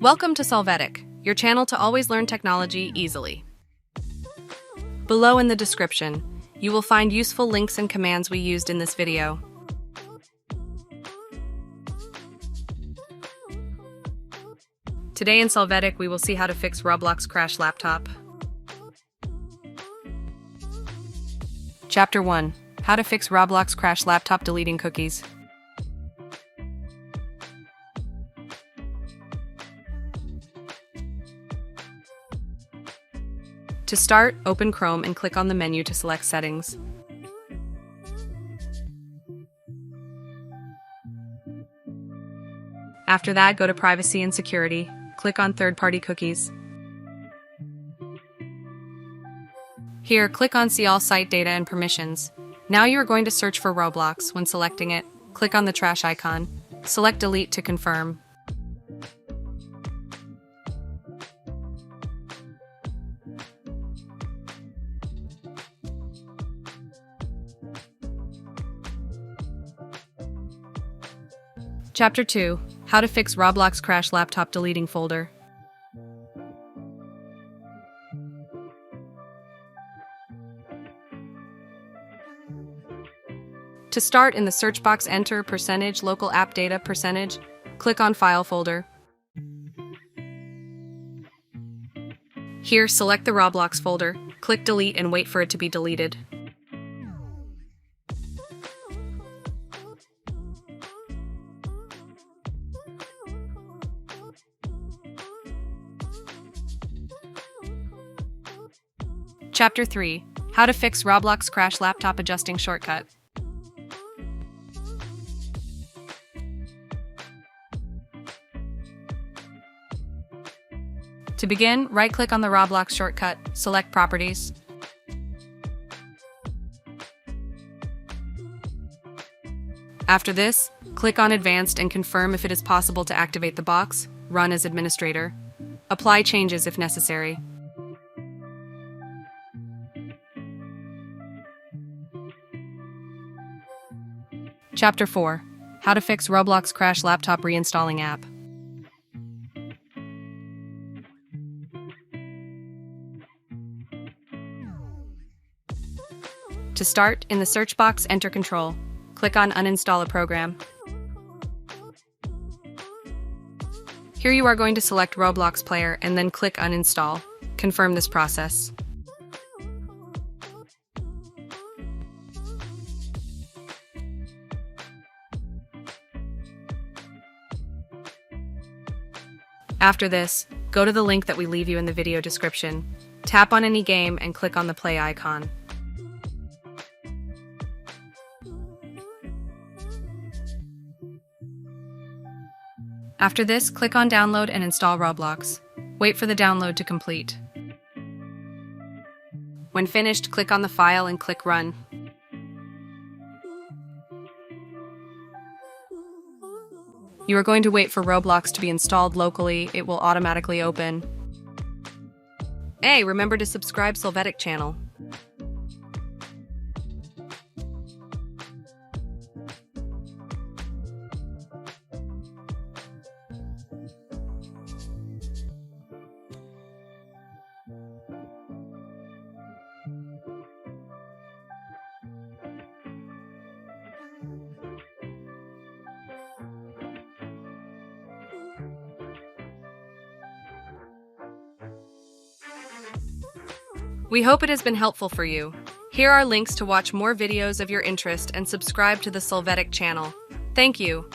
Welcome to Solvetic, your channel to always learn technology easily. Below in the description, you will find useful links and commands we used in this video. Today in Solvetic, we will see how to fix Roblox Crash Laptop. Chapter 1. How to fix Roblox Crash Laptop deleting cookies. To start, open Chrome and click on the menu to select Settings. After that, go to Privacy and Security. Click on Third-Party Cookies. Here, click on See All Site Data and Permissions. Now you are going to search for Roblox. When selecting it, click on the trash icon. Select Delete to confirm. Chapter 2. How to fix Roblox Crash Laptop deleting folder. To start, in the search box, enter %local app data %. Click on File folder. Here, select the Roblox folder. Click Delete and wait for it to be deleted. Chapter 3. How to fix Roblox Crash Laptop adjusting shortcut. To begin, right-click on the Roblox shortcut, select Properties. After this, click on Advanced and confirm if it is possible to activate the box. Run as administrator. Apply changes if necessary. Chapter 4. How to fix Roblox Crash Laptop reinstalling app. To start, in the search box, enter Control. Click on Uninstall a program. Here you are going to select Roblox Player and then click Uninstall. Confirm this process. After this, go to the link that we leave you in the video description. Tap on any game and click on the play icon. After this, click on Download and install Roblox. Wait for the download to complete. When finished, click on the file and click Run. You are going to wait for Roblox to be installed locally. It will automatically open. Hey, remember to subscribe Solvetic channel. We hope it has been helpful for you. Here are links to watch more videos of your interest and subscribe to the Solvetic channel. Thank you.